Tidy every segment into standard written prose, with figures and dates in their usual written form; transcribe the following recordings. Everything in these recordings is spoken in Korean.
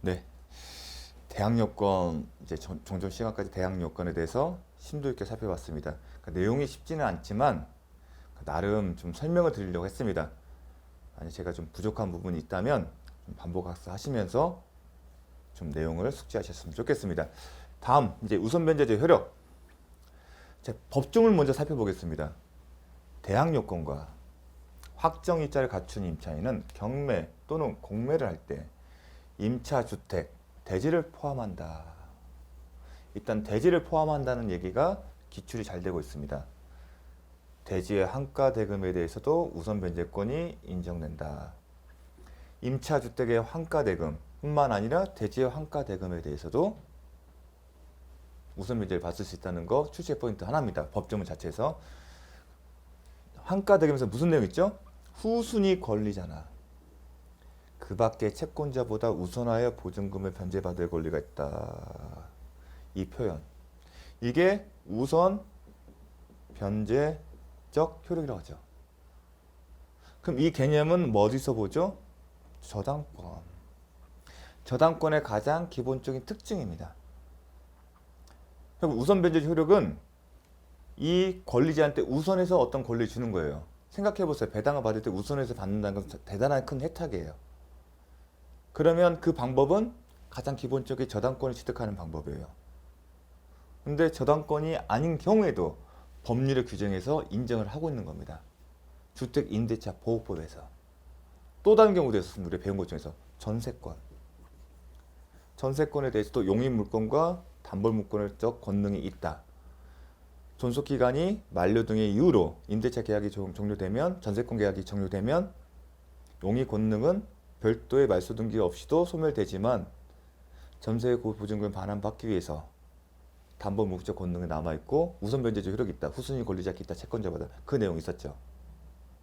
네, 대항 요건 이제 종전 시간까지 대항 요건에 대해서 심도 있게 살펴봤습니다. 내용이 쉽지는 않지만 나름 좀 설명을 드리려고 했습니다. 만약 제가 좀 부족한 부분이 있다면 좀 반복 학습하시면서 좀 내용을 숙지하셨으면 좋겠습니다. 다음 이제 우선 변제제 효력. 제 법조문을 먼저 살펴보겠습니다. 대항 요건과 확정 일자를 갖춘 임차인은 경매 또는 공매를 할 때 임차 주택 대지를 포함한다. 일단 대지를 포함한다는 얘기가 기출이 잘 되고 있습니다. 대지의 환가 대금에 대해서도 우선 변제권이 인정된다. 임차 주택의 환가 대금뿐만 아니라 대지의 환가 대금에 대해서도 우선 변제를 받을 수 있다는 거 출제 포인트 하나입니다. 법조문 자체에서. 환가 대금에서 무슨 내용 있죠? 후순위 권리잖아. 그 밖에 채권자보다 우선하여 보증금을 변제받을 권리가 있다. 이 표현. 이게 우선 변제적 효력이라고 하죠. 그럼 이 개념은 뭐 어디서 보죠? 저당권. 저당권의 가장 기본적인 특징입니다. 그럼 우선 변제적 효력은 이 권리자한테 우선해서 어떤 권리를 주는 거예요. 생각해보세요. 배당을 받을 때 우선해서 받는다는 건 대단한 큰 혜택이에요. 그러면 그 방법은 가장 기본적인 저당권을 취득하는 방법이에요. 근데 저당권이 아닌 경우에도 법률의 규정에서 인정을 하고 있는 겁니다. 주택임대차 보호법에서. 또 다른 경우도 있었습니다. 우리가 배운 것 중에서 전세권. 전세권에 대해서도 용익물권과 담보물권적 권능이 있다. 존속기간이 만료 등의 이유로 임대차 계약이 종료되면, 전세권 계약이 종료되면 용익 권능은 별도의 말소 등기 없이도 소멸되지만 전세 보증금 반환받기 위해서 담보 묵적 권능이 남아있고 우선 변제적 효력이 있다. 후순위 권리자 기타 채권자보다. 그 내용이 있었죠.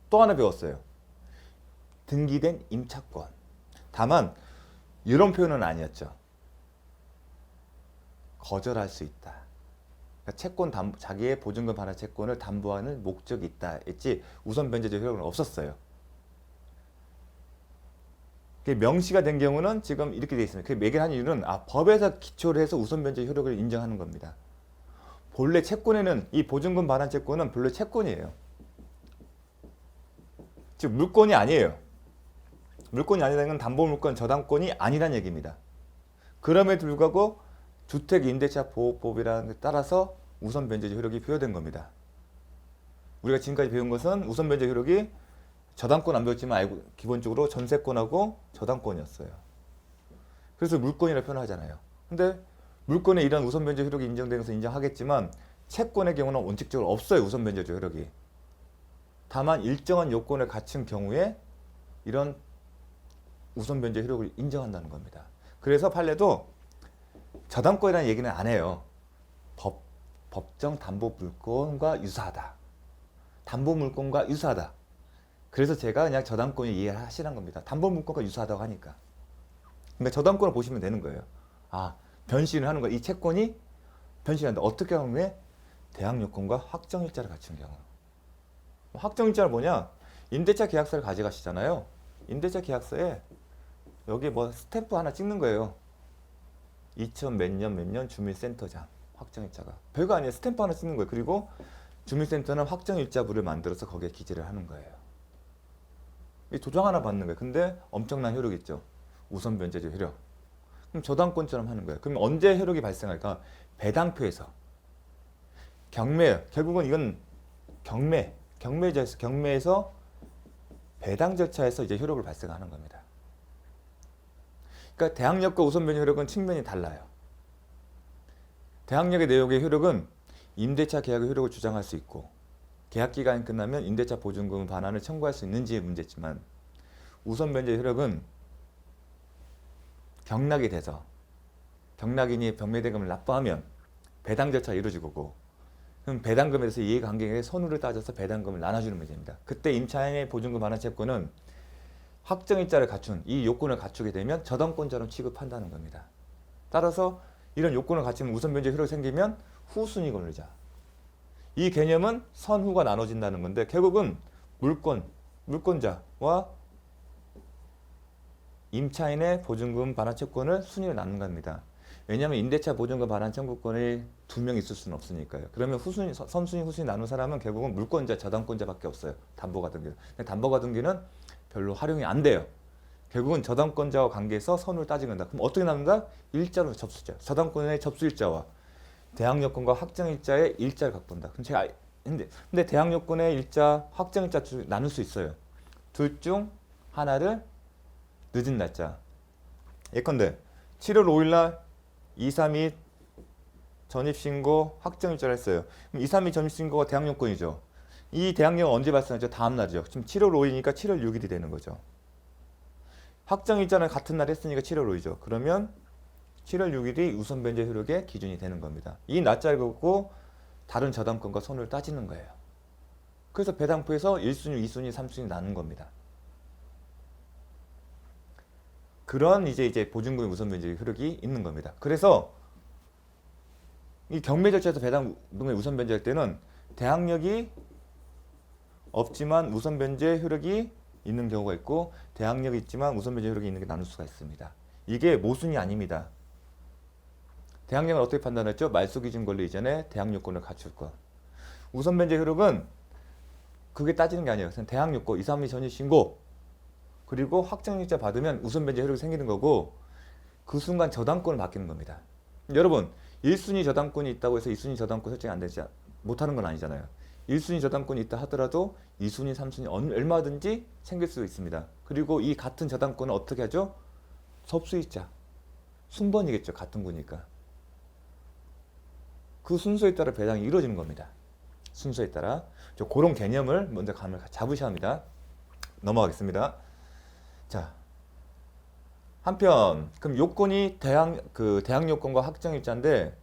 또 하나 배웠어요. 등기된 임차권. 다만 이런 표현은 아니었죠. 거절할 수 있다. 그러니까 채권 자기의 보증금 반환 채권을 담보하는 목적이 있다 했지 우선 변제적 효력은 없었어요. 명시가 된 경우는 지금 이렇게 되어 있습니다. 그 매개한 이유는 법에서 기초를 해서 우선 변제 효력을 인정하는 겁니다. 본래 채권에는 이 보증금 반환 채권은 본래 채권이에요. 즉 물권이 아니에요. 물권이 아니라는 건 담보물권 저당권이 아니란 얘기입니다. 그럼에도 불구하고 주택임대차 보호법이라는 데 따라서 우선 변제적 효력이 부여된 겁니다. 우리가 지금까지 배운 것은 우선 변제 효력이 저당권 안 배웠지만 알고 기본적으로 전세권하고 저당권이었어요. 그래서 물권이라고 표현하잖아요. 근데 물권에 이런 우선 변제 효력이 인정되면서 인정하겠지만 채권의 경우는 원칙적으로 없어요. 우선 변제적 효력이. 다만 일정한 요건을 갖춘 경우에 이런 우선 변제 효력을 인정한다는 겁니다. 그래서 판례도 저당권이라는 얘기는 안 해요. 법정 담보 물권과 유사하다. 담보 물권과 유사하다. 그래서 제가 그냥 저당권을 이해하시는 겁니다. 담보 물권과 유사하다고 하니까. 그러니까 저당권을 보시면 되는 거예요. 변신을 하는 거야. 이 채권이 변신한다. 어떻게 하면 대항 요건과 확정 일자를 갖춘 경우. 확정 일자는 뭐냐? 임대차 계약서를 가져가시잖아요. 임대차 계약서에 여기 뭐 스탬프 하나 찍는 거예요. 2000 몇 년 주민센터장 확정일자가 별거 아니에요. 스탬프 하나 찍는 거예요. 그리고 주민센터는 확정일자부를 만들어서 거기에 기재를 하는 거예요. 이 도장 하나 받는 거예요. 근데 엄청난 효력이 있죠. 우선 변제적 효력. 그럼 저당권처럼 하는 거예요. 그럼 언제 효력이 발생할까? 배당표에서. 경매. 결국은 이건 경매에서 배당 절차에서 이제 효력을 발생하는 겁니다. 그러니까 대항력과 우선 변제 효력은 측면이 달라요. 대항력의 내용의 효력은 임대차 계약의 효력을 주장할 수 있고 계약 기간이 끝나면 임대차 보증금 반환을 청구할 수 있는지의 문제지만 우선 변제 효력은 경락이 돼서 경락인이 변매대금을 납부하면 배당 절차가 이루어지고 그럼 배당금에 대해서 이해관계의 선후를 따져서 배당금을 나눠주는 문제입니다. 그때 임차인의 보증금 반환 채권은 확정일자를 갖춘 이 요건을 갖추게 되면 저당권자로 취급한다는 겁니다. 따라서 이런 요건을 갖추면 우선 변제 효력이 생기면 후순위 권리자. 이 개념은 선후가 나눠진다는 건데 결국은 물권자와 임차인의 보증금 반환 채권을 순위로 나눈 겁니다. 왜냐하면 임대차 보증금 반환 청구권이 두 명 있을 수는 없으니까요. 그러면 후순위, 선순위, 후순위 나눈 사람은 결국은 물권자, 저당권자밖에 없어요. 담보가등기는. 근데 담보가등기는 별로 활용이 안 돼요. 결국은 저당권자와 관계에서 선을 따지는 거다. 그럼 어떻게 나눈다? 일자로 접수자. 저당권의 접수일자와 대항요건과 확정일자의 일자를 갖고 본다. 그럼 제가 근데 대항요건의 일자, 확정일자 나눌 수 있어요. 둘 중 하나를 늦은 날짜. 예컨대 7월 5일날 232 전입신고 확정일자를 했어요. 그럼 232 전입신고가 대항요건이죠. 이 대항력은 언제 발생하죠? 다음 날이죠. 지금 7월 5일이니까 7월 6일이 되는 거죠. 확정일자는 같은 날 했으니까 7월 5일이죠. 그러면 7월 6일이 우선 변제 효력의 기준이 되는 겁니다. 이 날짜를 갖고 다른 저당권과 손을 따지는 거예요. 그래서 배당포에서 1순위, 2순위, 3순위 나눈 겁니다. 그런 이제 보증금의 우선 변제 효력이 있는 겁니다. 그래서 이 경매 절차에서 배당금의 우선 변제할 때는 대항력이 없지만 우선 변제 효력이 있는 경우가 있고 대항력이 있지만 우선 변제 효력이 있는 게 나눌 수가 있습니다. 이게 모순이 아닙니다. 대항력을 어떻게 판단했죠? 말소 기준 권리 이전에 대항요건을 갖출 것. 우선 변제 효력은 그게 따지는 게 아니에요. 그냥 대항요건 232 전입 신고 그리고 확정일자 받으면 우선 변제 효력이 생기는 거고 그 순간 저당권을 맡기는 겁니다. 여러분 1순위 저당권이 있다고 해서 2순위 저당권 설정이 안 되지 못하는 건 아니잖아요. 1순위 저당권이 있다 하더라도 2순위, 3순위 얼마든지 생길 수 있습니다. 그리고 이 같은 저당권을 어떻게 하죠? 접수일자. 순번이겠죠. 같은 거니까. 그 순서에 따라 배당이 이루어지는 겁니다. 순서에 따라. 그런 개념을 먼저 감을 잡으셔야 합니다. 넘어가겠습니다. 자, 한편 그럼 요건이 대항요건과 확정일자인데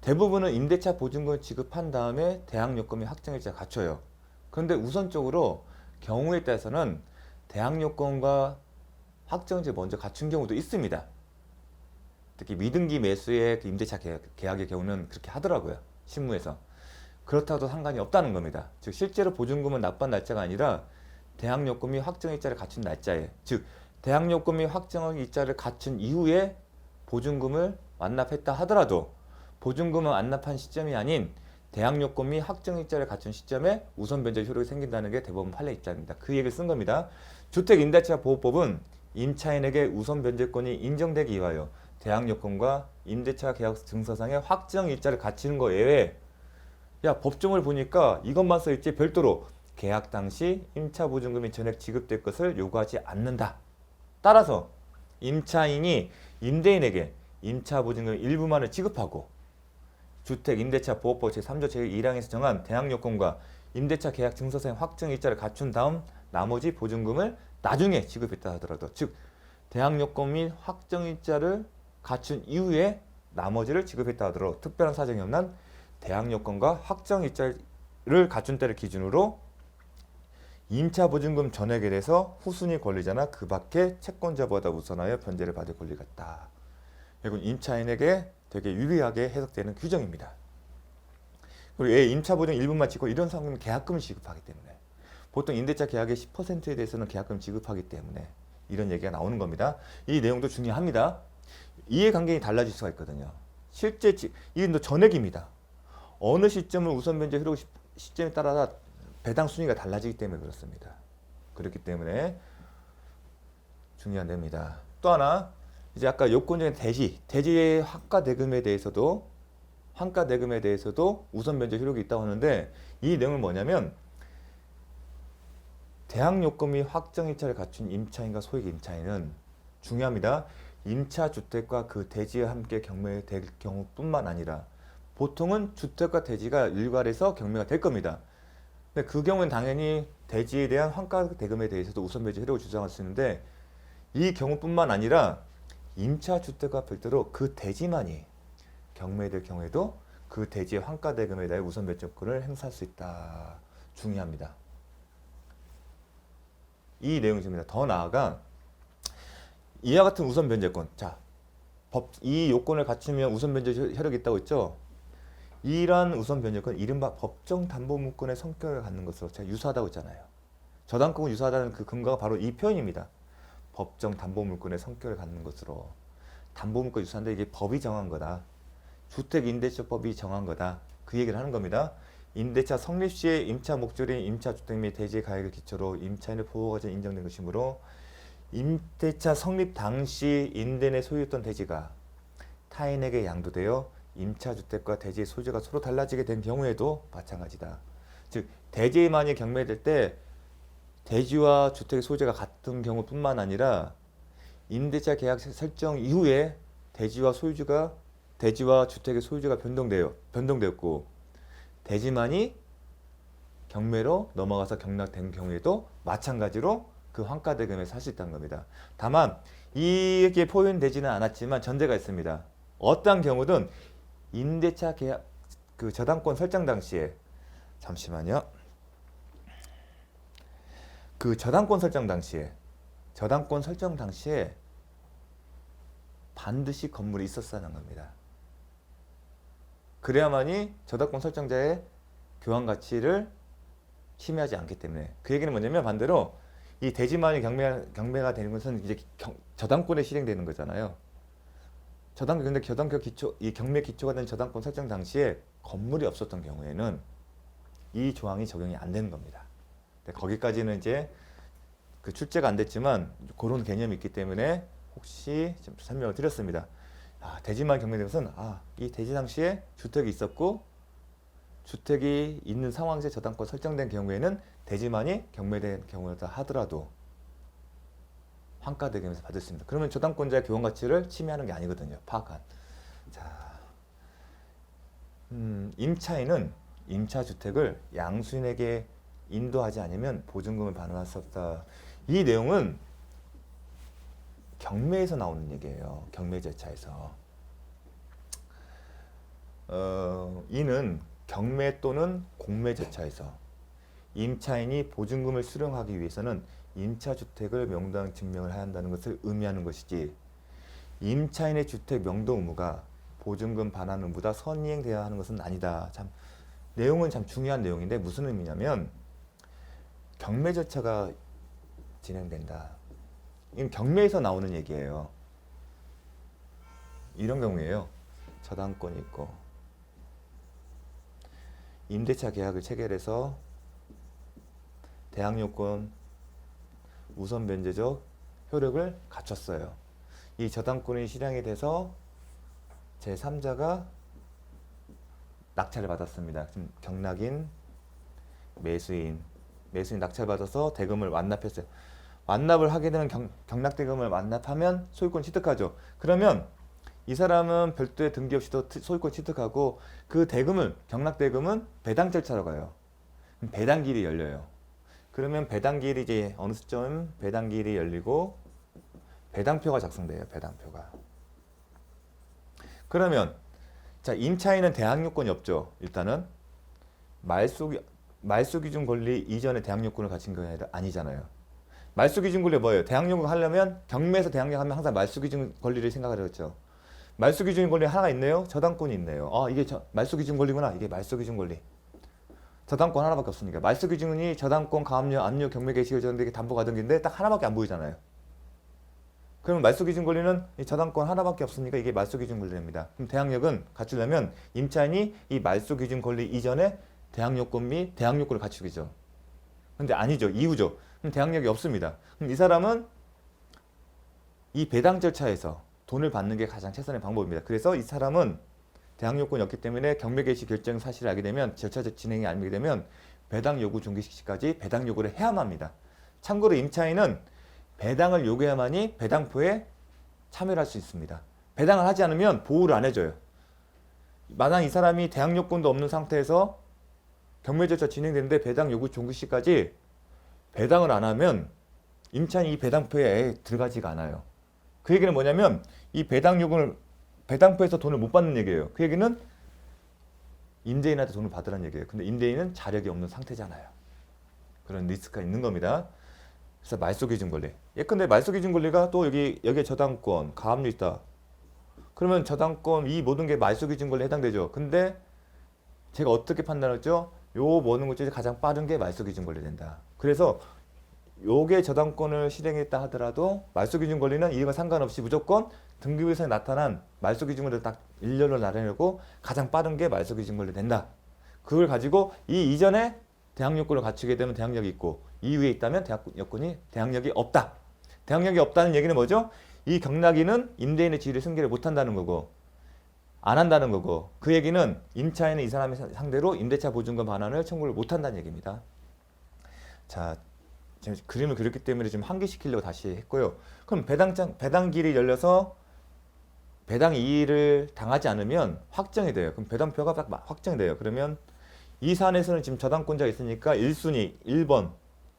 대부분은 임대차 보증금을 지급한 다음에 대항요건 및 확정일자 갖춰요. 그런데 우선적으로 경우에 따라서는 대항요건과 확정일자 먼저 갖춘 경우도 있습니다. 특히 미등기 매수의 임대차 계약의 경우는 그렇게 하더라고요. 실무에서. 그렇다고 상관이 없다는 겁니다. 즉 실제로 보증금은 납부한 날짜가 아니라 대항요건 및 확정일자를 갖춘 날짜에 즉 대항요건 및 확정일자를 갖춘 이후에 보증금을 완납했다 하더라도 보증금을 완납한 시점이 아닌 대항요건 및 확정일자를 갖춘 시점에 우선 변제 효력이 생긴다는 게 대법원 판례 입장입니다. 그 얘기를 쓴 겁니다. 주택임대차보호법은 임차인에게 우선 변제권이 인정되기 위하여 대항요건과 임대차 계약 증서상의 확정일자를 갖추는 거 외에 야 법정을 보니까 이것만 써있지 별도로 계약 당시 임차보증금이 전액 지급될 것을 요구하지 않는다. 따라서 임차인이 임대인에게 임차보증금 일부만을 지급하고 주택임대차보호법 제3조 제1항에서 정한 대항요건과 임대차 계약 증서상의 확정일자를 갖춘 다음 나머지 보증금을 나중에 지급했다 하더라도 즉 대항요건 및 확정일자를 갖춘 이후에 나머지를 지급했다 하더라도 특별한 사정이 없는 대항요건과 확정일자를 갖춘 때를 기준으로 임차보증금 전액에 대해서 후순위 권리자나 그 밖의 채권자보다 우선하여 변제를 받을 권리가 있다. 이건 임차인에게 되게 유리하게 해석되는 규정입니다. 그리고 임차보증 일부만 지고 이런 상황이면 계약금을 지급하기 때문에 보통 임대차 계약의 10%에 대해서는 계약금을 지급하기 때문에 이런 얘기가 나오는 겁니다. 이 내용도 중요합니다. 이해관계가 달라질 수가 있거든요. 실제 이건 전액입니다. 어느 시점을 우선 변제 효력 시점에 따라 배당 순위가 달라지기 때문에 그렇습니다. 그렇기 때문에 중요한 데입니다. 또 하나 이제 아까 요건적인 대지의 환가 대금에 대해서도 우선 변제 효력이 있다고 하는데 이 내용은 뭐냐면 대항요건 및 확정일자를 갖춘 임차인과 소액 임차인은 중요합니다. 임차 주택과 그 대지와 함께 경매될 경우뿐만 아니라 보통은 주택과 대지가 일괄해서 경매가 될 겁니다. 근데 그 경우는 당연히 대지에 대한 환가 대금에 대해서도 우선 변제 효력을 주장할 수 있는데 이 경우뿐만 아니라 임차 주택과 별도로 그 대지만이 경매될 경우에도 그 대지의 환가 대금에 대해 우선 변제권을 행사할 수 있다. 중요합니다. 이 내용입니다. 더 나아가 이와 같은 우선 변제권. 자, 이 요건을 갖추면 우선 변제 효력이 있다고 했죠. 이러한 우선 변제권 이른바 법정 담보물권의 성격을 갖는 것으로 제가 유사하다고 했잖아요. 저당권은 유사하다는 그 근거가 바로 이 표현입니다. 법정 담보물권의 성격을 갖는 것으로 담보물권 유산인데 이게 법이 정한 거다. 주택임대차법이 정한 거다. 그 얘기를 하는 겁니다. 임대차 성립 시에 임차 목적인 임차주택 및 대지의 가액을 기초로 임차인의 보호가 인정된 것이므로 임대차 성립 당시 임대인의 소유했던 대지가 타인에게 양도되어 임차주택과 대지의 소유가 서로 달라지게 된 경우에도 마찬가지다. 즉 대지만이 경매될 때 대지와 주택의 소유가 같은 경우뿐만 아니라 임대차 계약 설정 이후에 대지와 주택의 소유주가 변동되었고 대지만이 경매로 넘어가서 경락된 경우에도 마찬가지로 그 환가대금에 살 수 있다는 겁니다. 다만 이게 포함되지는 않았지만 전제가 있습니다. 어떠한 경우든 임대차 계약 그 저당권 설정 당시에 잠시만요. 그 저당권 설정 당시에 반드시 건물이 있었다는 겁니다. 그래야만이 저당권 설정자의 교환 가치를 침해하지 않기 때문에 그 얘기는 뭐냐면 반대로 이 대지만이 경매가 되는 것은 이제 저당권에 실행되는 거잖아요. 근데 이 경매 기초가 된 저당권 설정 당시에 건물이 없었던 경우에는 이 조항이 적용이 안 되는 겁니다. 거기까지는 이제 그 출제가 안 됐지만 그런 개념이 있기 때문에 혹시 좀 설명을 드렸습니다. 대지만 경매된 것은 이 대지 당시에 주택이 있었고 주택이 있는 상황에서 저당권 설정된 경우에는 대지만이 경매된 경우다 하더라도 환가대금에서 받을 수 있습니다. 그러면 저당권자의 교환 가치를 침해하는 게 아니거든요. 파악한. 자, 임차인은 임차주택을 양수인에게 인도하지 않으면 보증금을 반환할 수 없다. 이 내용은 경매에서 나오는 얘기예요. 경매 절차에서. 이는 경매 또는 공매 절차에서 임차인이 보증금을 수령하기 위해서는 임차주택을 명도상 증명을 해야 한다는 것을 의미하는 것이지 임차인의 주택 명도 의무가 보증금 반환 의무보다 선이행되어야 하는 것은 아니다. 내용은 참 중요한 내용인데 무슨 의미냐면 경매 절차가 진행된다. 이건 경매에서 나오는 얘기예요. 이런 경우에요. 저당권이 있고 임대차 계약을 체결해서 대항요건 우선 변제적 효력을 갖췄어요. 이 저당권이 실행이 돼서 제3자가 낙찰을 받았습니다. 지금 경락인 매수인 낙찰 받아서 대금을 완납했어요. 완납을 하게 되면 경락대금을 완납하면 소유권 취득하죠. 그러면 이 사람은 별도의 등기 없이도 소유권 취득하고 그 대금은 경락대금은 배당 절차로 가요. 배당기일이 열려요. 그러면 배당기일이 이제 어느 시점 배당기일이 열리고 배당표가 작성돼요. 배당표가. 그러면 자 임차인은 대항요건이 없죠. 일단은 말소기준 권리 이전에 대항요건을 가진 게 아니잖아요. 말소기준 권리 뭐예요? 대항요건 하려면 경매에서 대항요하면 항상 말소기준 권리를 생각하려고 말소기준 권리 하나가 있네요. 저당권이 있네요. 이게 말소기준 권리구나. 이게 말소기준 권리. 저당권 하나밖에 없으니까. 말소기준이 저당권, 가압류, 압류, 경매 개시 결정되게 담보가 등기인데 딱 하나밖에 안 보이잖아요. 그러면 말소기준 권리는 이 저당권 하나밖에 없으니까 이게 말소기준 권리입니다. 그럼 대항력은 갖추려면 임차인이 이 말소기준 권리 이전에 대항요건 및 대항요건을 갖추기죠. 근데 아니죠. 이후죠. 그럼 대항력이 없습니다. 그럼 이 사람은 이 배당 절차에서 돈을 받는 게 가장 최선의 방법입니다. 그래서 이 사람은 대항요건이 없기 때문에 경매 개시 결정 사실을 알게 되면 절차적 진행이 알게 되면 배당 요구 종기 시까지 배당 요구를 해야만 합니다. 참고로 임차인은 배당을 요구해야만이 배당표에 참여를 할 수 있습니다. 배당을 하지 않으면 보호를 안 해줘요. 마냥 이 사람이 대항 요건도 없는 상태에서 경매 절차 진행되는데 배당 요구 종기 시까지 배당을 안 하면 임차인이 이 배당표에 들어가지가 않아요. 그 얘기는 뭐냐면 이 배당 요구를 배당표에서 돈을 못 받는 얘기예요. 그 얘기는 임대인한테 돈을 받으라는 얘기예요. 근데 임대인은 자력이 없는 상태잖아요. 그런 리스크가 있는 겁니다. 그래서 말소기준 권리. 예컨대 말소기준 권리가 또 여기에 저당권, 가압류 있다. 그러면 저당권 이 모든 게 말소기준 권리에 해당되죠. 근데 제가 어떻게 판단했죠? 요 모든 것 중에 가장 빠른 게 말소기준 권리 된다. 그래서 요게 저당권을 실행했다 하더라도 말소기준 권리는 이와 상관없이 무조건 등기부에서 나타난 말소기준을 딱 일렬로 나눠내고 가장 빠른 게 말소기준 권리 된다. 그걸 가지고 이 이전에 대항력권을 갖추게 되면 대항력이 있고 이후에 있다면 대항력이 없다. 대항력이 없다는 얘기는 뭐죠? 이 경락인은 임대인의 지위를 승계를 못한다는 거고 안 한다는 거고 그 얘기는 임차인은 이 사람의 상대로 임대차 보증금 반환을 청구를 못한다는 얘기입니다. 자, 지금 그림을 그렸기 때문에 좀 환기시키려고 다시 했고요. 그럼 배당길이 열려서 배당 이의를 당하지 않으면 확정이 돼요. 그럼 배당표가 딱 확정이 돼요. 그러면 이 사안에서는 지금 저당권자가 있으니까 1순위 1번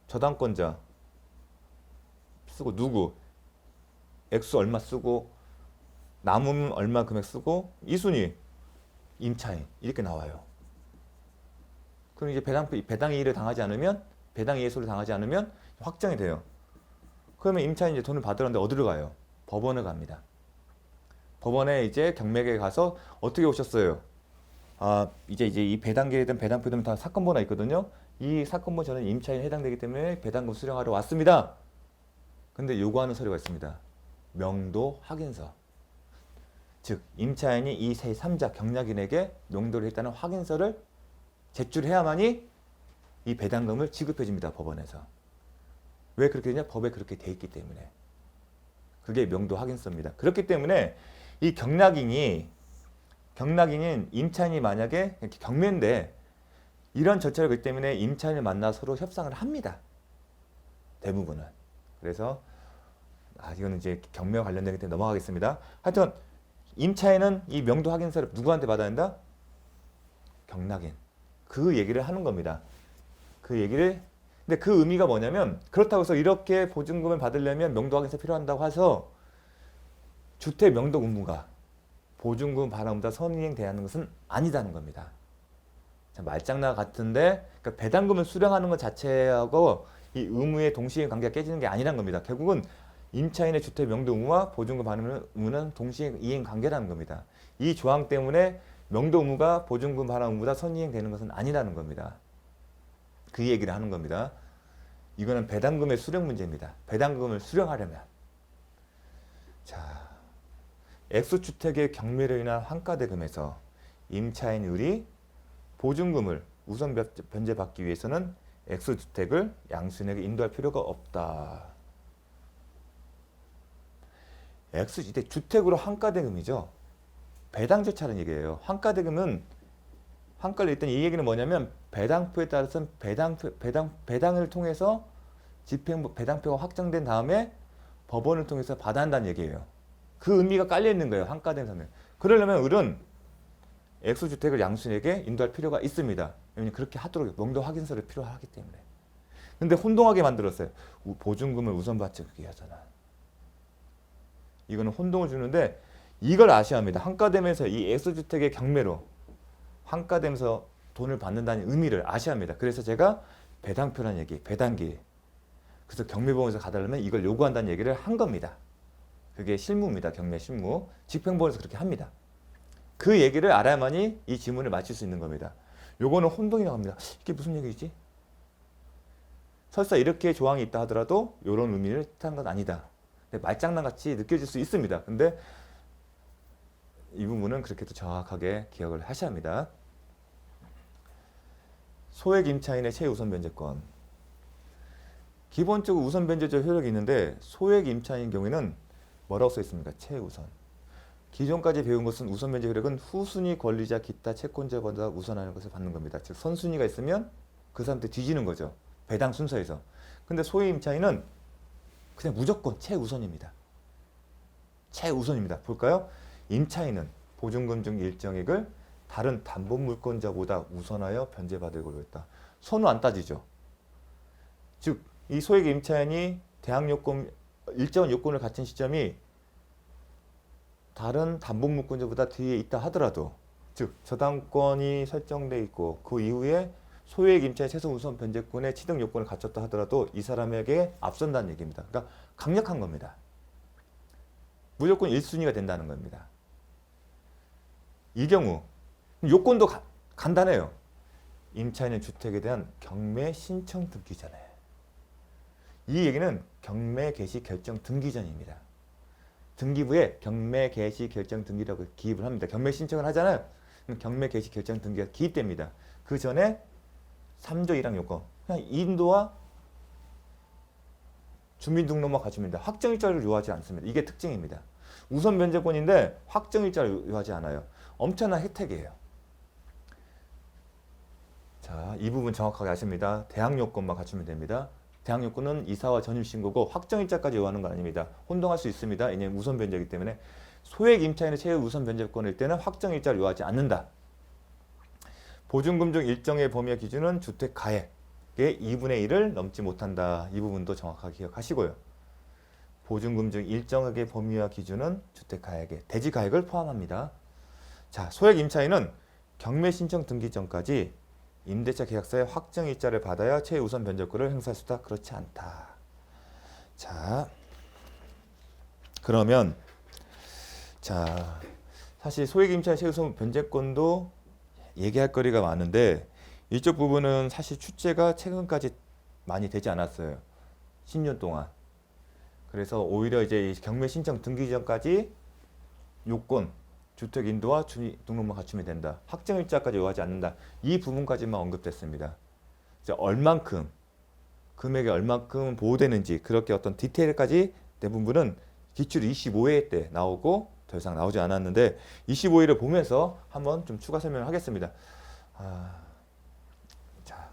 저당권자 쓰고 누구 액수 얼마 쓰고 남으면 얼마 금액 쓰고 2순위 임차인 이렇게 나와요. 그럼 이제 배당 이의를 당하지 않으면 배당 이의소를 당하지 않으면 확정이 돼요. 그러면 임차인이 이제 돈을 받으러는데 어디로 가요? 법원에 갑니다. 법원에 이제 경매에 가서 어떻게 오셨어요? 아, 이제 이 배당계에 대한 배당표 되면 다 사건 번호가 있거든요. 이 사건 번호 저는 임차인에 해당되기 때문에 배당금 수령하러 왔습니다. 근데 요구하는 서류가 있습니다. 명도 확인서. 즉 임차인이 이 제3자 경락인에게 명도를 했다는 확인서를 제출해야만이 이 배당금을 지급해 줍니다. 법원에서. 왜 그렇게 되냐? 법에 그렇게 돼 있기 때문에. 그게 명도 확인서입니다. 그렇기 때문에 이 경락인인 임차인이 만약에 경매인데 이런 절차를 그렇기 때문에 임차인을 만나 서로 협상을 합니다. 대부분은. 그래서 이거는 이제 경매와 관련되기 때문에 넘어가겠습니다. 하여튼 임차인은 이 명도 확인서를 누구한테 받아야 한다? 경락인. 그 얘기를 하는 겁니다. 그 얘기를 근데 그 의미가 뭐냐면 그렇다고 해서 이렇게 보증금을 받으려면 명도 확인서 필요한다고 해서 주택 명도 의무가 보증금 반환보다 선이행 대하는 것은 아니다는 겁니다. 말장난 같은데 그러니까 배당금을 수령하는 것 자체하고 이 의무의 동시에 관계가 깨지는 게 아니란 겁니다. 결국은 임차인의 주택 명도 의무와 보증금 반환 의무는 동시에 이행 관계라는 겁니다. 이 조항 때문에 명도 의무가 보증금 반환 의무보다 선이행 되는 것은 아니라는 겁니다. 그 얘기를 하는 겁니다. 이거는 배당금의 수령 문제입니다. 배당금을 수령하려면 자, 액수주택의 경매로 인한 환가대금에서 임차인율이 보증금을 우선 변제받기 위해서는 액수주택을 양수인에게 인도할 필요가 없다. 액수주택, 주택으로 환가대금이죠. 배당조차라는 얘기예요. 환가대금은 환가를 일단 이 얘기는 뭐냐면 배당표에 따라서는 배당을 통해서 배당표가 확정된 다음에 법원을 통해서 받아야 한다는 얘기예요. 그 의미가 깔려 있는 거예요. 환가된 선은. 그러려면 을은 액수주택을 양수인에게 인도할 필요가 있습니다. 왜냐하면 그렇게 하도록 명도 확인서를 필요하기 때문에. 근데 혼동하게 만들었어요. 보증금을 우선 받기 위해서는. 이거는 혼동을 주는데 이걸 아셔야 합니다. 환가되면서 이 액수주택의 경매로 환가되면서 돈을 받는다는 의미를 아셔야 합니다. 그래서 제가 배당표라는 얘기, 배당기. 그래서 경매법원에서 가달라면 이걸 요구한다는 얘기를 한 겁니다. 그게 실무입니다. 경매 실무. 집행법원에서 그렇게 합니다. 그 얘기를 알아야만이 이 지문을 맞출 수 있는 겁니다. 요거는 혼동이 나옵니다. 이게 무슨 얘기지? 설사 이렇게 조항이 있다 하더라도 이런 의미를 뜻하는 건 아니다. 말장난같이 느껴질 수 있습니다. 근데 이 부분은 그렇게 또 정확하게 기억을 하셔야 합니다. 소액 임차인의 최우선 변제권. 기본적으로 우선 변제적 효력이 있는데 소액 임차인의 경우에는 뭐라고 써 있습니까? 최우선. 기존까지 배운 것은 우선 변제 효력은 후순위 권리자 기타 채권자보다 우선하는 것을 받는 겁니다. 즉 선순위가 있으면 그 사람한테 뒤지는 거죠. 배당 순서에서. 근데 소액 임차인은 그냥 무조건 최우선입니다. 최우선입니다. 볼까요? 임차인은 보증금 중 일정액을 다른 담보물권자보다 우선하여 변제받을 걸로 했다. 선우 안 따지죠. 즉, 이 소액 임차인이 대항요건, 일정한 요건을 갖춘 시점이 다른 담보물권자보다 뒤에 있다 하더라도, 즉 저당권이 설정돼 있고 그 이후에 소액 임차인 최소 우선 변제권의 취득 요건을 갖췄다 하더라도 이 사람에게 앞선다는 얘기입니다. 그러니까 강력한 겁니다. 무조건 1순위가 된다는 겁니다. 이 경우 요건도 간단해요. 임차인의 주택에 대한 경매 신청 듣기 전에 이 얘기는 경매 개시 결정 등기 전입니다. 등기부에 경매 개시 결정 등기라고 기입을 합니다. 경매 신청을 하잖아요. 그럼 경매 개시 결정 등기가 기입됩니다. 그 전에 3조 1항 요건, 그냥 인도와 주민등록만 갖춥니다. 확정일자를 요하지 않습니다. 이게 특징입니다. 우선 변제권인데 확정일자를 요하지 않아요. 엄청난 혜택이에요. 자, 이 부분 정확하게 아십니다. 대항 요건만 갖추면 됩니다. 대항 요건은 이사와 전입신고고 확정일자까지 요하는 건 아닙니다. 혼동할 수 있습니다. 왜냐하면 우선 변제이기 때문에. 소액 임차인의 채의 우선 변제권일 때는 확정일자를 요하지 않는다. 보증금 중 일정의 범위와 기준은 주택 가액의 2분의 1을 넘지 못한다. 이 부분도 정확하게 기억하시고요. 보증금 중 일정의 범위와 기준은 주택 가액의 대지 가액을 포함합니다. 자, 소액 임차인은 경매 신청 등기 전까지 임대차 계약서의 확정일자를 받아야 최우선 변제권을 행사할 수 있다. 그렇지 않다. 자, 그러면 자, 사실 소액 임차인 최우선 변제권도 얘기할 거리가 많은데 이쪽 부분은 사실 출제가 최근까지 많이 되지 않았어요. 10년 동안. 그래서 오히려 이제 경매 신청 등기 전까지 요건, 주택 인도와 주민등록만 갖추면 된다. 확정일자까지 요하지 않는다. 이 부분까지만 언급됐습니다. 이제 얼만큼, 금액이 얼만큼 보호되는지 그렇게 어떤 디테일까지 대부분은 기출 25회 때 나오고 더 이상 나오지 않았는데 25회를 보면서 한번 좀 추가 설명을 하겠습니다. 자,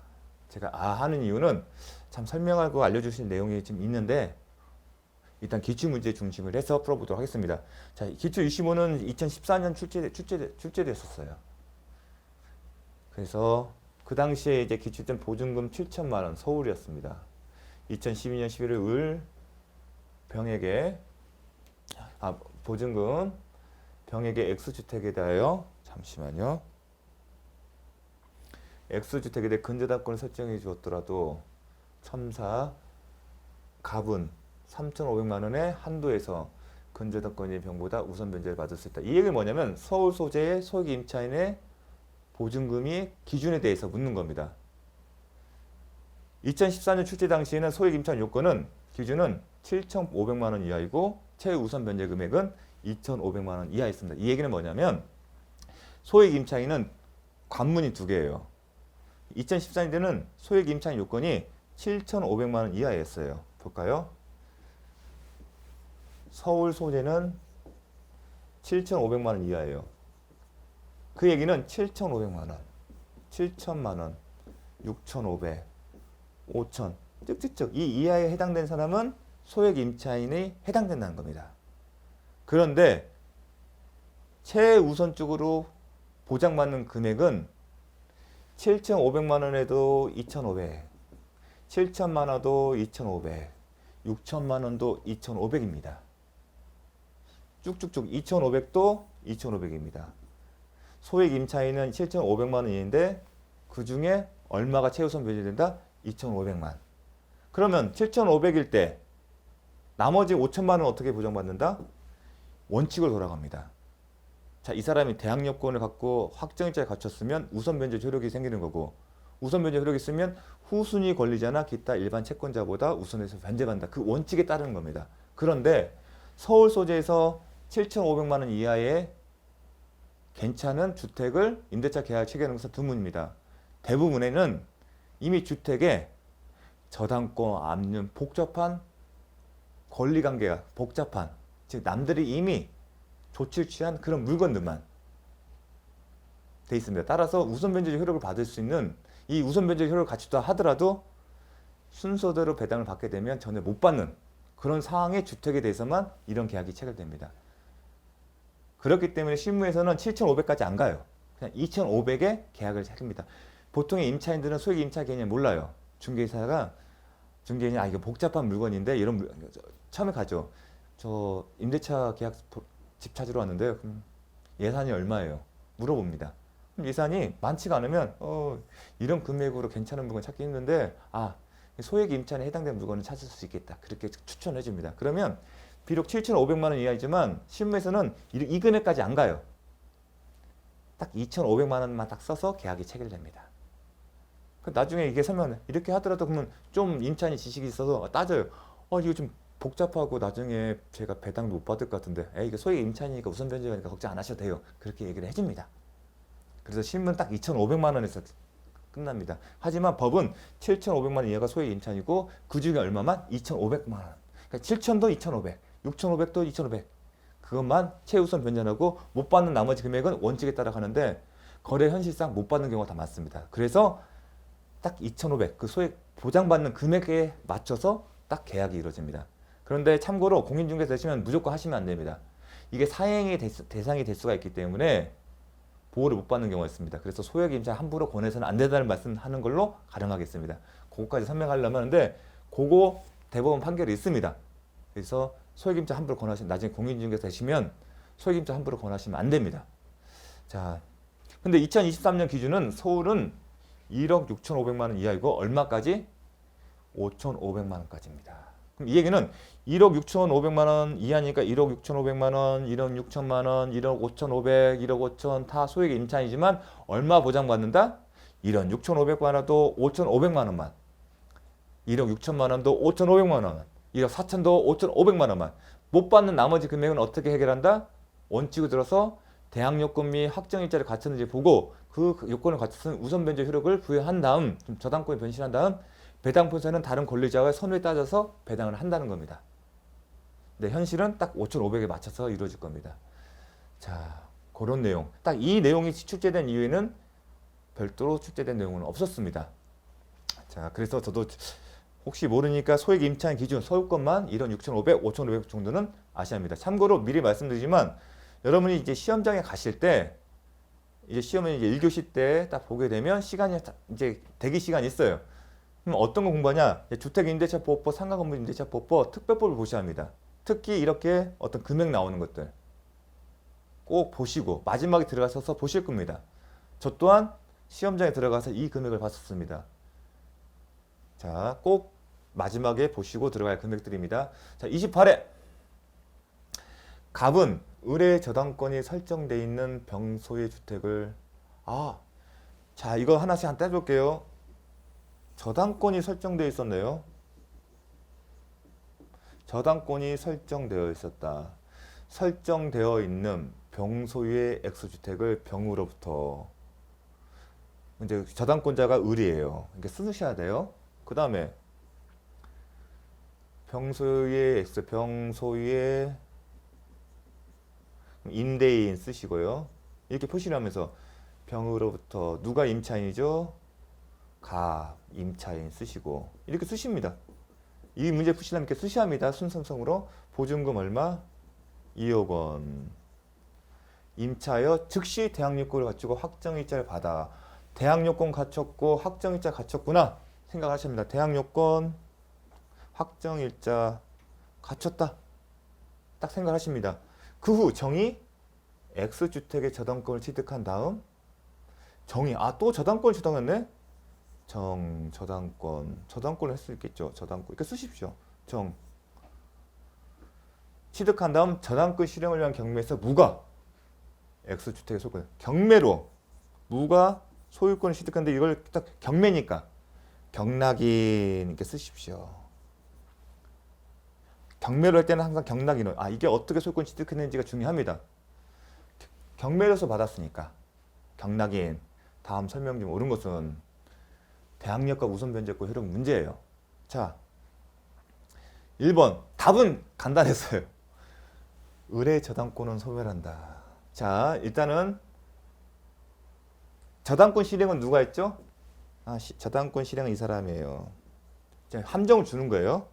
제가 하는 이유는 참 설명하고 알려주신 내용이 좀 있는데 일단 기출문제 중심을 해서 풀어보도록 하겠습니다. 자, 기출 25는 2014년 출제됐었어요. 그래서 그 당시에 이제 기출된 보증금 7천만 원 서울이었습니다. 2012년 11월 을 병에게 보증금 병에게 X주택에 대하여 잠시만요. X주택에 대해 근저당권을 설정해 주었더라도 첨사 갑은 3,500만 원의 한도에서 근저당권의 병보다 우선 변제를 받을 수 있다. 이 얘기는 뭐냐면 서울 소재의 소액 임차인의 보증금이 기준에 대해서 묻는 겁니다. 2014년 출제 당시에는 소액 임차인 요건은 기준은 7,500만 원 이하이고 최우선 변제 금액은 2,500만 원 이하였습니다. 이 얘기는 뭐냐면 소액 임차인은 관문이 두 개예요. 2014년에는 소액 임차인 요건이 7,500만 원 이하였어요. 볼까요? 서울 소재는 7,500만 원 이하예요. 그 얘기는 7,500만 원, 7천만 원, 6,500, 5천, 쭉쭉쭉 이 이하에 해당된 사람은 소액 임차인이 해당된다는 겁니다. 그런데 최우선적으로 보장받는 금액은 7,500만 원에도 2,500, 7천만 원도 2,500, 6천만 원도 2,500입니다. 쭉쭉쭉 2,500도 2,500입니다. 소액 임차인은 7,500만 원인데 그 중에 얼마가 최우선 변제된다? 2,500만. 그러면 7,500일 때 나머지 5천만 원 어떻게 보장받는다? 원칙을 돌아갑니다. 자, 이 사람이 대항 요건을 갖고 확정일자를 갖췄으면 우선 변제 효력이 생기는 거고 우선 변제 효력이 있으면 후순위 권리자나 기타 일반 채권자보다 우선해서 변제받는다. 그 원칙에 따르는 겁니다. 그런데 서울 소재에서 7,500만 원 이하의 괜찮은 주택을 임대차 계약 체결하는 것은 드문입니다. 대부분에는 이미 주택에 저당권, 압류, 복잡한 권리관계가 복잡한 즉 남들이 이미 조치를 취한 그런 물건들만 돼 있습니다. 따라서 우선 변제 효력을 받을 수 있는 이 우선 변제 효력을 갖추다 하더라도 순서대로 배당을 받게 되면 전혀 못 받는 그런 상황의 주택에 대해서만 이런 계약이 체결됩니다. 그렇기 때문에 실무에서는 7,500까지 안 가요. 그냥 2,500에 계약을 체결합니다. 보통의 임차인들은 소액 임차 개념 몰라요. 중개사가 중개인이 이거 복잡한 물건인데 이런 처음에 가죠. 저 임대차 계약 집 찾으러 왔는데요. 그럼 예산이 얼마예요? 물어봅니다. 그럼 예산이 많지가 않으면 이런 금액으로 괜찮은 물건 찾기 힘든데 소액 임차인에 해당되는 물건을 찾을 수 있겠다. 그렇게 추천해 줍니다. 그러면 비록 7,500만 원 이하이지만 실무에서는 이 금액까지 안 가요. 딱 2,500만 원만 딱 써서 계약이 체결됩니다. 나중에 이게 설명 이렇게 하더라도 그러면 좀 임차인이 지식이 있어서 따져요. 이거 좀 복잡하고 나중에 제가 배당도 못 받을 것 같은데, 이게 소액 임차인이니까 우선 변제가니까 걱정 안 하셔도 돼요. 그렇게 얘기를 해줍니다. 그래서 신문 딱 2,500만 원에서 끝납니다. 하지만 법은 7,500만 원 이하가 소액 임차인이고 그 중에 얼마만? 2,500만 원. 그러니까 7,000도 2,500, 6,500도 2,500. 그것만 최우선 변전하고 못 받는 나머지 금액은 원칙에 따라 가는데 거래 현실상 못 받는 경우가 다 많습니다. 그래서 딱 2,500, 그 소액 보장받는 금액에 맞춰서 딱 계약이 이루어집니다. 그런데 참고로 공인중개사 되시면 무조건 하시면 안 됩니다. 이게 사행의 대상이 될 수가 있기 때문에 보호를 못 받는 경우가 있습니다. 그래서 소액 임차 함부로 권해서는 안 된다는 말씀하는 걸로 가름하겠습니다. 그거까지 설명하려면 하는데 그거 대법원 판결이 있습니다. 그래서 소액 임차 함부로 권하시면 나중에 공인중개사 되시면 소액 임차 함부로 권하시면 안 됩니다. 자, 근데 2023년 기준은 서울은 1억 6,500만 원 이하이고 얼마까지? 5,500만 원까지입니다. 그럼 이 얘기는 1억 6,500만 원 이하니까 1억 6,500만 원, 1억 6천만 원, 1억 5,500, 1억 5천 다 소액 임차이지만 얼마 보장받는다? 1억 6,500만 원도 5,500만 원만, 1억 6천만 원도 5,500만 원, 1억 4천도 5,500만 원만. 못 받는 나머지 금액은 어떻게 해결한다? 원칙을 들어서 대항 요건 및 확정 일자를 갖췄는지 보고 그 요건을 갖췄은 우선 변제 효력을 부여한 다음, 좀 저당권에 변신한 다음 배당 분사는 다른 권리자와의 선후에 따져서 배당을 한다는 겁니다. 근데 현실은 딱 5,500에 맞춰서 이루어질 겁니다. 자, 그런 내용. 딱 이 내용이 출제된 이유에는 별도로 출제된 내용은 없었습니다. 자, 그래서 저도 혹시 모르니까 소액 임차인 기준 서울권만 1억 6,500, 5,500 정도는 아셔야 합니다. 참고로 미리 말씀드리지만 여러분이 이제 시험장에 가실 때 이제 시험에 이제 1교시 때 딱 보게 되면 시간이 이제 대기 시간이 있어요. 그럼 어떤 거 공부하냐? 주택임대차보호법, 상가건물임대차보호법, 특별법을 보셔야 합니다. 특히 이렇게 어떤 금액 나오는 것들 꼭 보시고 마지막에 들어가셔서 보실 겁니다. 저 또한 시험장에 들어가서 이 금액을 봤었습니다. 자, 꼭 마지막에 보시고 들어갈 금액들입니다. 자, 28회 갑은 의뢰 저당권이 설정되어 있는 병소의 주택을 자, 이거 하나씩 한 떼볼게요. 저당권이 설정되어 있었네요. 저당권이 설정되어 있었다. 설정되어 있는 병소유의 액수주택을 병으로부터 이제 저당권자가 을이에요. 이렇게 쓰셔야 돼요. 그 다음에 병소유의 액수, 병소유의 임대인 쓰시고요. 이렇게 표시를 하면서 병으로부터 누가 임차인이죠? 갑, 임차인 쓰시고 이렇게 쓰십니다. 이 문제 푸시려면 이렇게 쓰셔야 합니다. 순서성으로 보증금 얼마? 2억 원. 임차여 즉시 대항요건을 갖추고 확정일자를 받아. 대항요건 갖췄고 확정일자 갖췄구나 생각하십니다. 대항요건, 확정일자 갖췄다 딱 생각하십니다. 그 후 정의 X주택의 저당권을 취득한 다음 정의 또 저당권을 취득했네. 저당권을 할 수 있겠죠. 저당권 이렇게 쓰십시오. 취득한 다음 저당권 실행을 위한 경매에서 무가 X주택의 소유권 경매로 무가 소유권을 취득하는데 이걸 딱 경매니까 경락인 이렇게 쓰십시오. 경매로 할 때는 항상 경락인을 이게 어떻게 소유권 취득했는지가 중요합니다. 경매로서 받았으니까 경락인 다음 설명 중 옳은 것은 대항력과 우선 변제권 효력 문제예요. 자, 1번 답은 간단했어요. 의뢰 저당권은 소멸한다. 자, 일단은 저당권 실행은 누가 했죠? 저당권 실행은 이 사람이에요. 함정을 주는 거예요.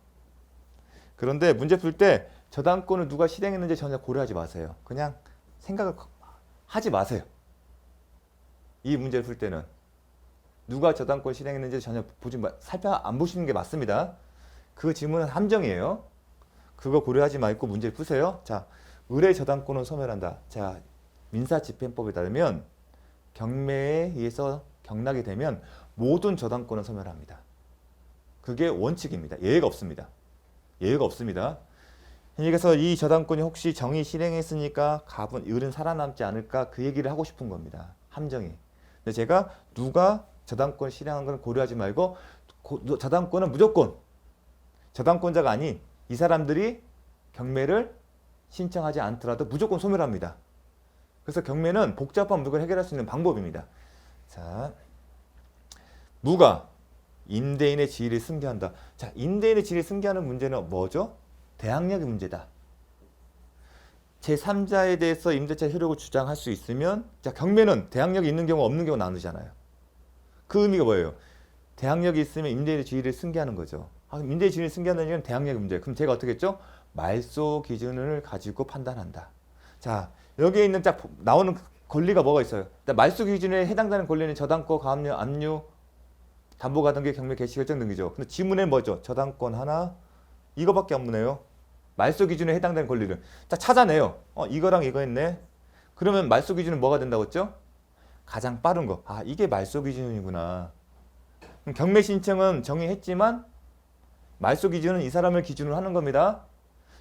그런데 문제 풀 때 저당권을 누가 실행했는지 전혀 고려하지 마세요. 그냥 생각을 하지 마세요. 이 문제를 풀 때는 누가 저당권 실행했는지 전혀 안 보시는 게 맞습니다. 그 질문은 함정이에요. 그거 고려하지 말고 문제를 푸세요. 자, 의뢰 저당권은 소멸한다. 자, 민사집행법에 따르면 경매에 의해서 경락이 되면 모든 저당권은 소멸합니다. 그게 원칙입니다. 예외가 없습니다. 예외가 없습니다. 그래서 이 저당권이 혹시 정의 실행했으니까 을은 살아남지 않을까 그 얘기를 하고 싶은 겁니다. 함정이. 근데 제가 누가 저당권 실행한 건 고려하지 말고 저당권은 무조건 저당권자가 아닌 이 사람들이 경매를 신청하지 않더라도 무조건 소멸합니다. 그래서 경매는 복잡한 물건을 해결할 수 있는 방법입니다. 자, 무가 임대인의 지위를 승계한다. 자, 임대인의 지위를 승계하는 문제는 뭐죠? 대항력의 문제다. 제3자에 대해서 임대차 효력을 주장할 수 있으면, 자, 경매는 대항력이 있는 경우 없는 경우 나누잖아요. 그 의미가 뭐예요? 대항력이 있으면 임대인의 지위를 승계하는 거죠. 임대인의 지위를 승계한다는 얘기는 대항력의 문제. 그럼 제가 어떻게 했죠? 말소 기준을 가지고 판단한다. 자, 여기에 있는 딱 나오는 권리가 뭐가 있어요? 말소 기준에 해당되는 권리는 저당권, 가압류, 압류, 담보가 등기, 경매 개시 결정 등기죠. 근데 지문에 뭐죠? 저당권 하나, 이거밖에 없네요. 말소 기준에 해당되는 권리를. 자, 찾아내요. 이거랑 이거 있네. 그러면 말소 기준은 뭐가 된다고 했죠? 가장 빠른 거. 아, 이게 말소 기준이구나. 그럼 경매 신청은 정의했지만 말소 기준은 이 사람을 기준으로 하는 겁니다.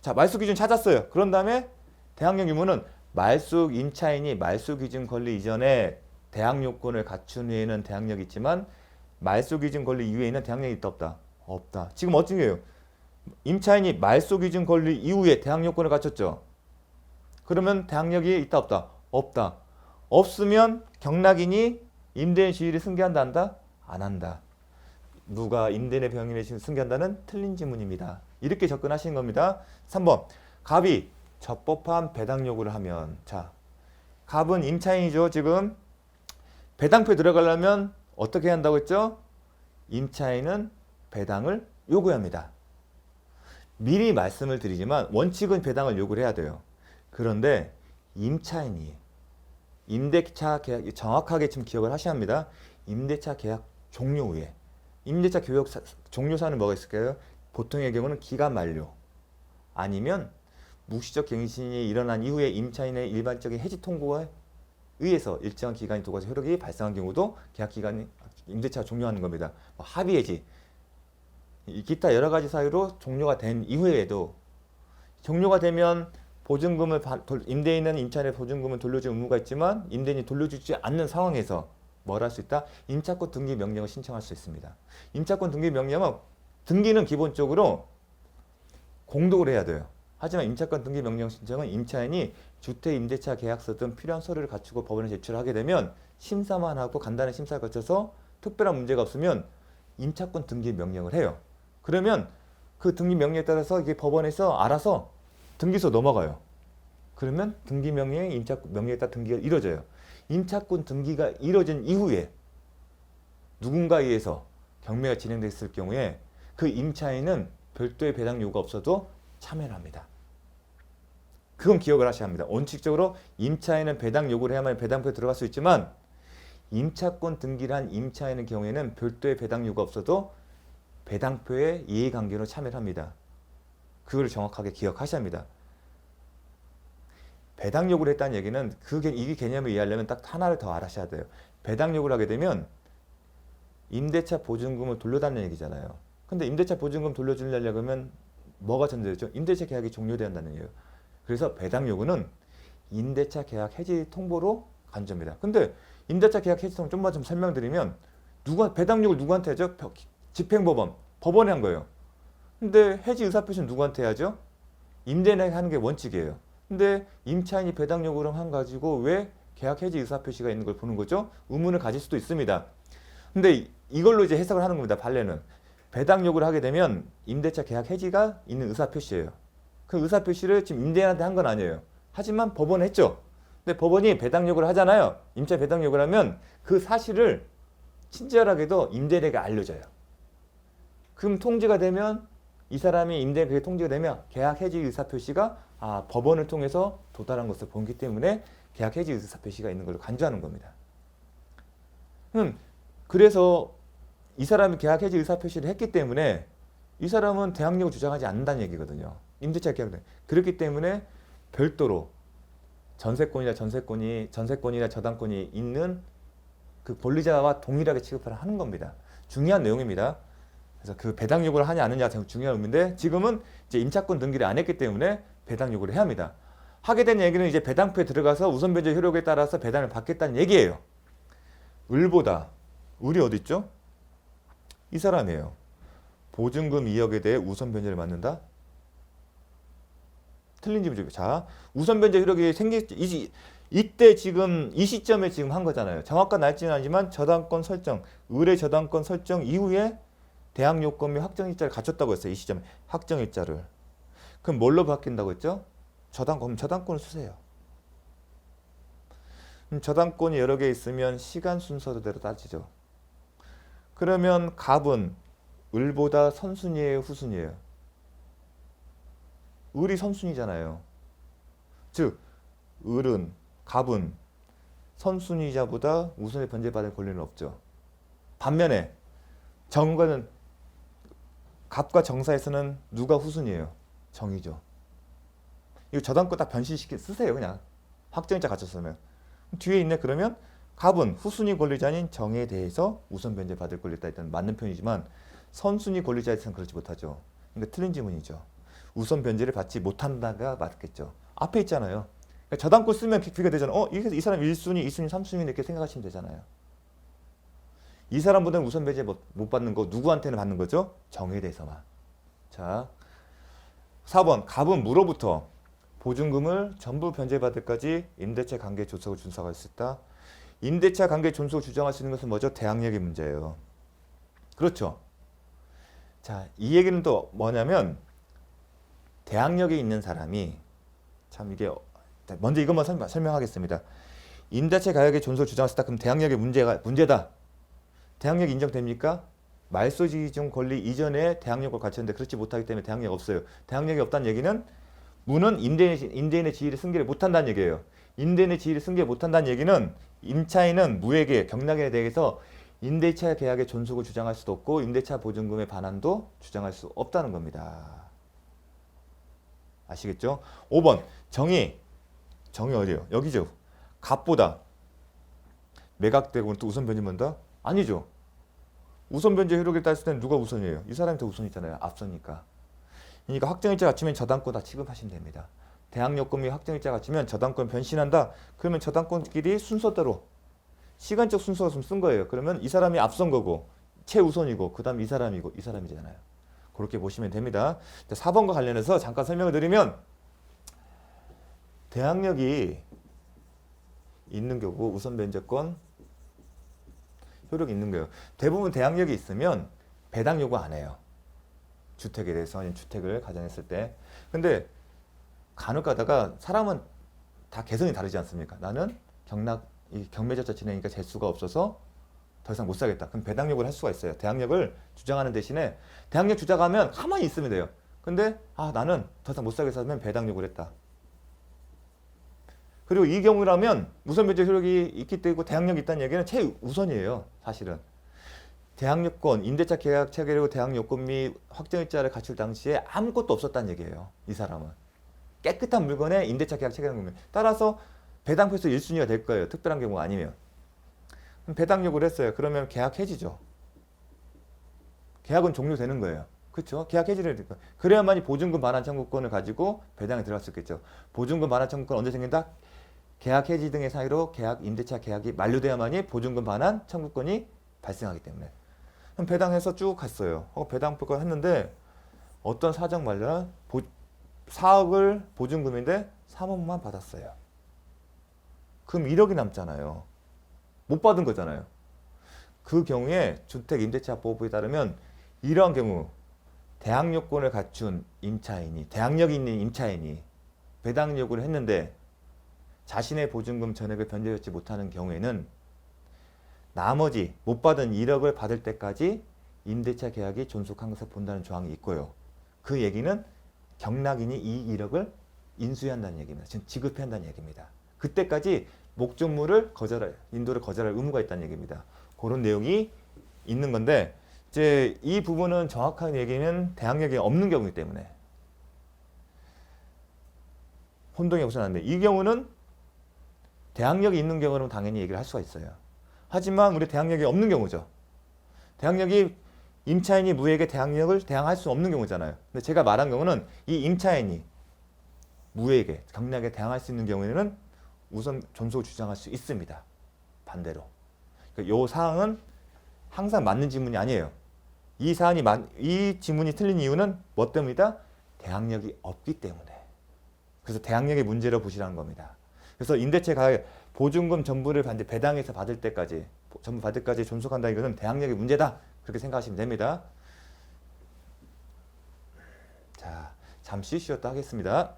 자, 말소 기준 찾았어요. 그런 다음에 대항력 유무는 말소 임차인이 말소 기준 권리 이전에 대항 요건을 갖춘 후에는 대항력이 있지만 말소 기준 권리 이후에는 대항력이 있다 없다? 없다. 지금 어떤 게요? 임차인이 말소 기준 권리 이후에 대항 요건을 갖췄죠. 그러면 대항력이 있다 없다? 없다. 없으면 경락인이 임대인 지위를 승계한다 한다? 안 한다. 누가 임대인의 병인의 지위를 승계한다는 틀린 지문입니다. 이렇게 접근하시는 겁니다. 3번. 갑이 적법한 배당 요구를 하면, 자, 갑은 임차인이죠. 지금 배당표에 들어가려면 어떻게 한다고 했죠? 임차인은 배당을 요구합니다. 미리 말씀을 드리지만 원칙은 배당을 요구를 해야 돼요. 그런데 임차인이 임대차 계약, 정확하게 지금 기억을 하셔야 합니다. 임대차 계약 종료 후에 임대차 계약 종료 사안은 뭐가 있을까요? 보통의 경우는 기간 만료 아니면 묵시적 갱신이 일어난 이후에 임차인의 일반적인 해지 통보에 의해서 일정한 기간이 도과해서 효력이 발생한 경우도 계약 기간이 임대차가 종료하는 겁니다. 합의 해지, 기타 여러 가지 사유로 종료가 된 이후에도 종료가 되면 보증금을 임대인은 임차인의 보증금을 돌려줄 의무가 있지만 임대인이 돌려주지 않는 상황에서 뭘 할 수 있다? 임차권 등기 명령을 신청할 수 있습니다. 임차권 등기 명령은 등기는 기본적으로 공동으로 해야 돼요. 하지만 임차권 등기 명령 신청은 임차인이 주택 임대차 계약서 등 필요한 서류를 갖추고 법원에 제출하게 되면 심사만 하고 간단한 심사를 거쳐서 특별한 문제가 없으면 임차권 등기 명령을 해요. 그러면 그 등기 명령에 따라서 이게 법원에서 알아서 등기소 넘어가요. 그러면 등기 명령이 임차권 명령에 따라 등기가 이루어져요. 임차권 등기가 이루어진 이후에 누군가에 의해서 경매가 진행됐을 경우에 그 임차인은 별도의 배당 요구가 없어도 참여를 합니다. 그건 기억을 하셔야 합니다. 원칙적으로 임차인은 배당 요구를 해야만 배당표에 들어갈 수 있지만 임차권 등기를 한 임차인의 경우에는 별도의 배당 요구가 없어도 배당표에 이해관계로 참여를 합니다. 그걸 정확하게 기억하셔야 합니다. 배당 요구를 했다는 얘기는 이 개념을 이해하려면 딱 하나를 더 알아셔야 돼요. 배당 요구를 하게 되면 임대차 보증금을 돌려달라는 얘기잖아요. 근데 임대차 보증금 돌려주려고 하면 뭐가 전제되죠? 임대차 계약이 종료된다는 얘기예요. 그래서 배당 요구는 임대차 계약 해지 통보로 간주합니다. 근데 임대차 계약 해지 통보 좀만 좀 설명드리면 배당 요구를 누구한테 하죠? 집행법원, 법원에 한 거예요. 근데 해지 의사표시는 누구한테 해야죠? 임대인에게 하는 게 원칙이에요. 근데 임차인이 배당 요구를 한 가지고 왜 계약 해지 의사표시가 있는 걸 보는 거죠? 의문을 가질 수도 있습니다. 근데 이걸로 이제 해석을 하는 겁니다. 판례는. 배당 요구를 하게 되면 임대차 계약 해지가 있는 의사표시예요. 그 의사표시를 지금 임대인한테 한 건 아니에요. 하지만 법원에 했죠. 근데 법원이 배당 요구를 하잖아요. 임차 배당 요구를 하면 그 사실을 친절하게도 임대인에게 알려줘요. 그럼 통지가 되면 이 사람이 임대인 그게 통지가 되면 계약 해지 의사표시가 법원을 통해서 도달한 것을 보기 때문에 계약 해지 의사표시가 있는 걸로 간주하는 겁니다. 그래서 이 사람이 계약 해지 의사표시를 했기 때문에 이 사람은 대항력을 주장하지 않는다는 얘기거든요. 임대차 계약은. 그렇기 때문에 별도로 전세권이나 저당권이 있는 그 권리자와 동일하게 취급을 하는 겁니다. 중요한 내용입니다. 그래서 그 배당 요구를 하냐 안 하냐 중요한 의미인데 지금은 이제 임차권 등기를 안 했기 때문에 배당 요구를 해야 합니다. 하게 된 얘기는 이제 배당표에 들어가서 우선 변제 효력에 따라서 배당을 받겠다는 얘기예요. 을보다 을이 어디 있죠? 이 사람이에요. 보증금 2억에 대해 우선 변제를 받는다? 틀린 질문이죠. 자, 우선 변제 효력이 이때 지금 이 시점에 지금 한 거잖아요. 정확한 날짜는 아니지만 저당권 설정, 을의 저당권 설정 이후에 대항 요건 및 확정일자를 갖췄다고 했어요. 이 시점에 확정일자를. 그럼 뭘로 바뀐다고 했죠? 저당권을 쓰세요. 저당권이 여러 개 있으면 시간 순서대로 따지죠. 그러면 갑은 을보다 선순위예요, 후순위예요? 을이 선순위잖아요. 즉 갑은 선순위자보다 우선에 변제받을 권리는 없죠. 반면에 정과는 갑과 정사에서는 누가 후순위예요? 정이죠. 이거 저당권 딱 쓰세요. 그냥 확정일자 갖췄으면. 뒤에 있네. 그러면 갑은 후순위 권리자인 정에 대해서 우선 변제받을 권리가 있다. 일단 맞는 편이지만 선순위 권리자에서는 그렇지 못하죠. 그러니까 틀린 지문이죠. 우선 변제를 받지 못한다가 맞겠죠. 앞에 있잖아요. 그러니까 저당권 쓰면 비교가 되잖아요. 이 사람 1순위, 2순위, 3순위 이렇게 생각하시면 되잖아요. 이 사람보다는 우선 변제 못 받는 거 누구한테는 받는 거죠? 정에 대해서만. 자, 4번 갑은 무로부터 보증금을 전부 변제받을 까지 임대차 관계 존속을 준수할 수 있다. 임대차 관계 존속을 주장할 수 있는 것은 뭐죠? 대항력의 문제예요. 그렇죠. 자, 이 얘기는 또 뭐냐면 대항력이 있는 사람이 참 이게 먼저 이것만 설명하겠습니다. 임대차 가격의 존속을 주장할 수 있다. 그럼 대항력의 문제다. 대항력이 인정됩니까? 말소지중 권리 이전에 대항력을 갖췄는데 그렇지 못하기 때문에 대항력이 없어요. 대항력이 없다는 얘기는 무는 임대인의 지위를 승계를 못한다는 얘기예요. 임대인의 지위를 승계 못한다는 얘기는 임차인은 무에게 경락에 대해서 임대차 계약의 존속을 주장할 수도 없고 임대차 보증금의 반환도 주장할 수 없다는 겁니다. 아시겠죠? 5번 정이 어디예요? 여기죠. 갑보다 매각되고 또 우선 변제한다? 아니죠. 우선 변제 효력을 따졌을 때는 누가 우선이에요? 이 사람이 더 우선이잖아요. 앞서니까. 그러니까 확정일자 갖추면 저당권 다 취급하시면 됩니다. 대항요건 및 확정일자 갖추면 저당권 변신한다. 그러면 저당권끼리 순서대로 시간적 순서가 좀 쓴 거예요. 그러면 이 사람이 앞선 거고 최우선이고 그 다음 이 사람이잖아요. 그렇게 보시면 됩니다. 4번과 관련해서 잠깐 설명을 드리면 대항력이 있는 경우 우선 변제권 효력이 있는 거예요. 대부분 대항력이 있으면 배당 요구 안 해요. 주택에 대해서 주택을 가정했을 때. 근데 간혹 가다가 사람은 다 개성이 다르지 않습니까? 나는 경매절차 진행이니까 재수가 없어서 더 이상 못 사겠다. 그럼 배당 요구를 할 수가 있어요. 대항력을 주장하는 대신에 대항력 주장하면 가만히 있으면 돼요. 근데 나는 더 이상 못 사겠어 하면 배당 요구를 했다. 그리고 이 경우라면 우선 변제 효력이 있기 때문에 대항력이 있다는 얘기는 최우선이에요. 사실은. 대항요건, 임대차 계약 체결이고 대항요건 및 확정일자를 갖출 당시에 아무것도 없었다는 얘기예요. 이 사람은. 깨끗한 물건에 임대차 계약 체결한 겁니다. 따라서 배당표에서 1순위가 될 거예요. 특별한 경우가 아니면. 그럼 배당 요구를 했어요. 그러면 계약 해지죠. 계약은 종료되는 거예요. 그렇죠? 계약 해지를 해야 될 거예요. 그래야만이 보증금 반환 청구권을 가지고 배당에 들어갈 수 있겠죠. 보증금 반환 청구권 언제 생긴다? 계약 해지 등의 사유로 임대차 계약이 만료돼야만이 보증금 반환 청구권이 발생하기 때문에. 그럼 배당해서 쭉 갔어요. 배당표가 했는데 어떤 사정 말려 4억을 보증금인데 3억만 받았어요. 그럼 1억이 남잖아요. 못 받은 거잖아요. 그 경우에 주택임대차보호법에 따르면 이러한 경우 대항요건을 갖춘 임차인이 대항력이 있는 임차인이 배당 요구를 했는데 자신의 보증금 전액을 변제받지 못하는 경우에는 나머지 못 받은 1억을 받을 때까지 임대차 계약이 존속한 것을 본다는 조항이 있고요. 그 얘기는 경락인이 이 1억을 인수한다는 얘기입니다. 지급 한다는 얘기입니다. 그때까지 목적물을 인도를 거절할 의무가 있다는 얘기입니다. 그런 내용이 있는 건데 이제 이 부분은 정확한 얘기는 대항력이 없는 경우이기 때문에 혼동이 우선한데 이 경우는 대항력이 있는 경우는 당연히 얘기를 할 수가 있어요. 하지만 우리 대항력이 없는 경우죠. 대항력이 임차인이 무에게 대항력을 대항할 수 없는 경우잖아요. 근데 제가 말한 경우는 이 임차인이 무에게 경락에 대항할 수 있는 경우에는 우선 존속을 주장할 수 있습니다. 반대로. 이 사항은 항상 맞는 지문이 아니에요. 이 지문이 틀린 이유는 뭐 때문이다? 대항력이 없기 때문에. 그래서 대항력의 문제로 보시라는 겁니다. 그래서 임대차 가액 보증금 전부를 배당해서 받을 때까지 전부 받을 때까지 존속한다 이것은 대항력의 문제다. 그렇게 생각하시면 됩니다. 자, 잠시 쉬었다 하겠습니다.